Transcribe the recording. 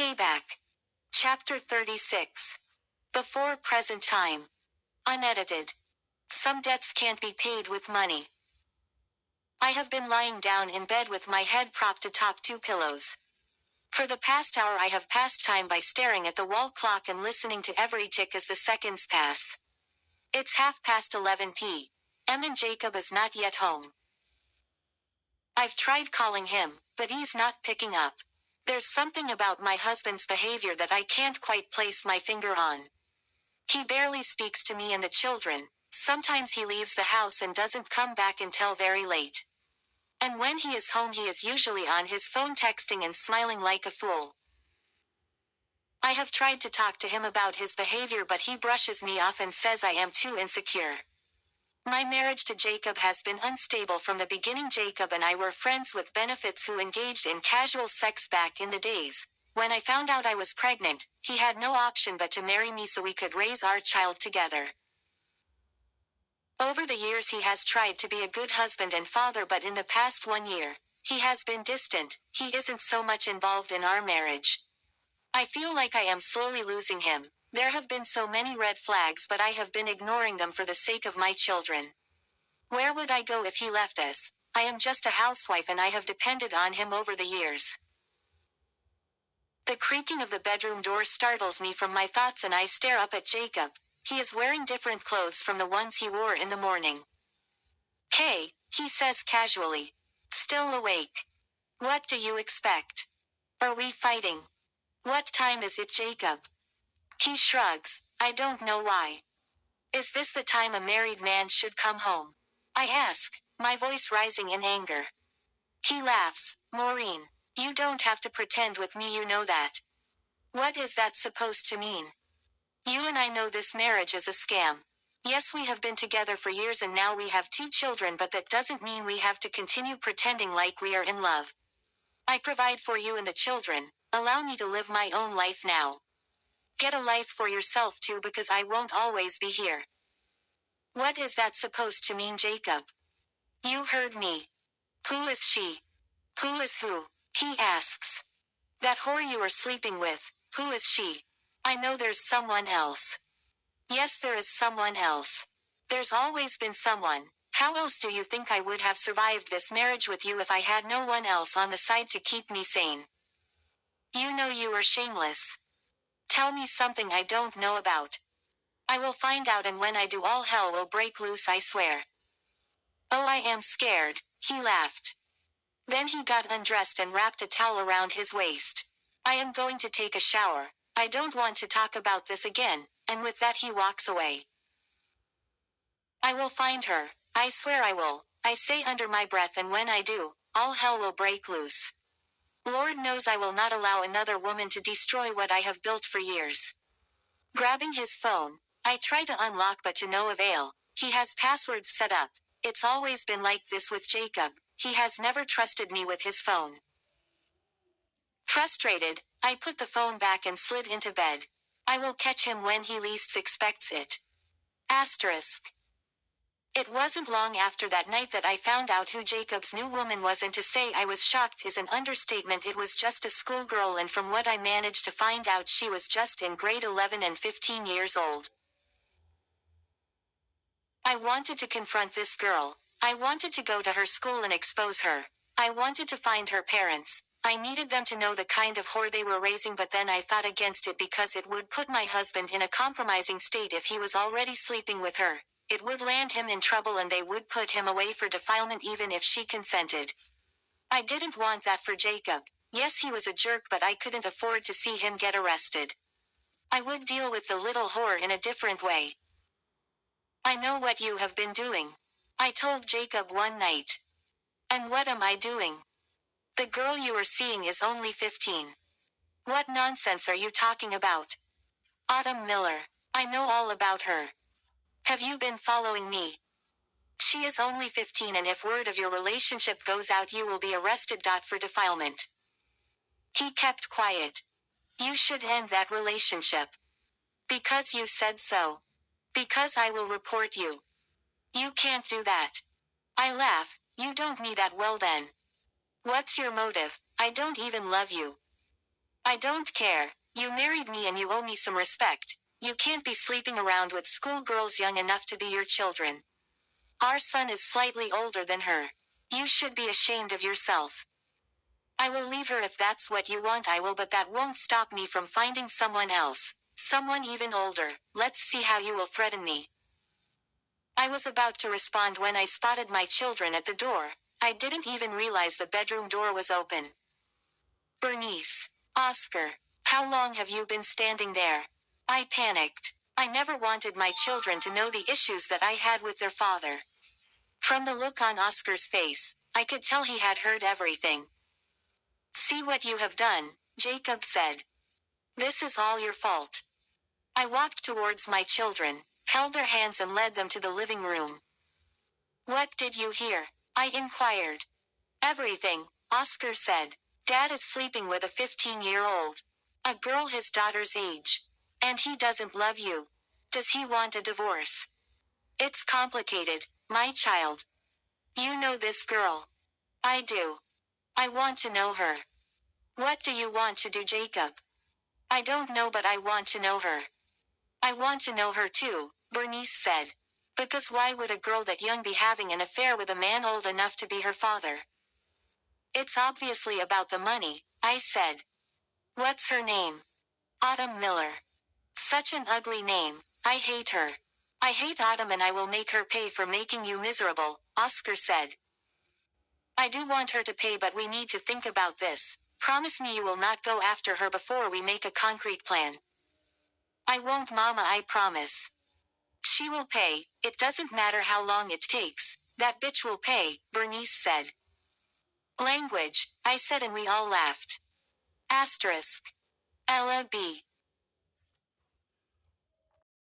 Payback. Chapter 36. Before present time. Unedited. Some debts can't be paid with money. I have been lying down in bed with my head propped atop two pillows. For the past hour I have passed time by staring at the wall clock and listening to every tick as the seconds pass. It's 11:30 p.m. and Jacob is not yet home. I've tried calling him, but he's not picking up. There's something about my husband's behavior that I can't quite place my finger on. He barely speaks to me and the children. Sometimes he leaves the house and doesn't come back until very late. And when he is home he is usually on his phone texting and smiling like a fool. I have tried to talk to him about his behavior but he brushes me off and says I am too insecure. My marriage to Jacob has been unstable from the beginning. Jacob and I were friends with benefits who engaged in casual sex back in the days. When I found out I was pregnant, he had no option but to marry me so we could raise our child together. Over the years he has tried to be a good husband and father, but in the past 1 year, he has been distant. He isn't so much involved in our marriage. I feel like I am slowly losing him. There have been so many red flags but I have been ignoring them for the sake of my children. Where would I go if he left us? I am just a housewife and I have depended on him over the years. The creaking of the bedroom door startles me from my thoughts and I stare up at Jacob. He is wearing different clothes from the ones he wore in the morning. "Hey," he says casually. "Still awake? What do you expect? Are we fighting? What time is it, Jacob?" He shrugs. I don't know why. Is this the time a married man should come home? I ask, my voice rising in anger. He laughs. "Maureen, you don't have to pretend with me, you know that. What is that supposed to mean? You and I know this marriage is a scam. Yes, we have been together for years and now we have 2 children, but that doesn't mean we have to continue pretending like we are in love. I provide for you and the children. Allow me to live my own life now. Get a life for yourself too, because I won't always be here." What is that supposed to mean, Jacob? You heard me. Who is she? Who is who? He asks. That whore you are sleeping with, who is she? I know there's someone else. Yes, there is someone else. There's always been someone. How else do you think I would have survived this marriage with you if I had no one else on the side to keep me sane? You know you are shameless. Tell me something I don't know about. I will find out, and when I do all hell will break loose, I swear. Oh, I am scared, he laughed. Then he got undressed and wrapped a towel around his waist. I am going to take a shower. I don't want to talk about this again, and with that he walks away. I will find her. I swear I will, I say under my breath, and when I do, all hell will break loose. Lord knows I will not allow another woman to destroy what I have built for years. Grabbing his phone, I try to unlock but to no avail. He has passwords set up. It's always been like this with Jacob. He has never trusted me with his phone. Frustrated, I put the phone back and slid into bed. I will catch him when he least expects it. Asterisk. It wasn't long after that night that I found out who Jacob's new woman was, and to say I was shocked is an understatement. It was just a schoolgirl, and from what I managed to find out, she was just in grade 11 and 15 years old. I wanted to confront this girl. I wanted to go to her school and expose her. I wanted to find her parents. I needed them to know the kind of whore they were raising, but then I thought against it because it would put my husband in a compromising state if he was already sleeping with her. It would land him in trouble and they would put him away for defilement even if she consented. I didn't want that for Jacob. Yes, he was a jerk, but I couldn't afford to see him get arrested. I would deal with the little whore in a different way. I know what you have been doing, I told Jacob one night. And what am I doing? The girl you are seeing is only 15. What nonsense are you talking about? Autumn Miller. I know all about her. Have you been following me? She is only 15, and if word of your relationship goes out you will be arrested. For defilement. He kept quiet. You should end that relationship. Because you said so. Because I will report you. You can't do that. I laugh. You don't me that well then. What's your motive? I don't even love you. I don't care. You married me and you owe me some respect. You can't be sleeping around with schoolgirls young enough to be your children. Our son is slightly older than her. You should be ashamed of yourself. I will leave her if that's what you want, I will, but that won't stop me from finding someone else. Someone even older. Let's see how you will threaten me. I was about to respond when I spotted my children at the door. I didn't even realize the bedroom door was open. Bernice. Oscar. How long have you been standing there? I panicked. I never wanted my children to know the issues that I had with their father. From the look on Oscar's face, I could tell he had heard everything. See what you have done, Jacob said. This is all your fault. I walked towards my children, held their hands and led them to the living room. What did you hear? I inquired. Everything, Oscar said. Dad is sleeping with a 15-year-old. A girl his daughter's age. And he doesn't love you. Does he want a divorce? It's complicated, my child. You know this girl. I do. I want to know her. What do you want to do, Jacob? I don't know, but I want to know her. I want to know her too, Bernice said. Because why would a girl that young be having an affair with a man old enough to be her father? It's obviously about the money, I said. What's her name? Autumn Miller. Such an ugly name. I hate her. I hate Autumn and I will make her pay for making you miserable, Oscar said. I do want her to pay, but we need to think about this. Promise me you will not go after her before we make a concrete plan. I won't, Mama, I promise. She will pay. It doesn't matter how long it takes. That bitch will pay, Bernice said. Language, I said, and we all laughed. Asterisk. Ella B.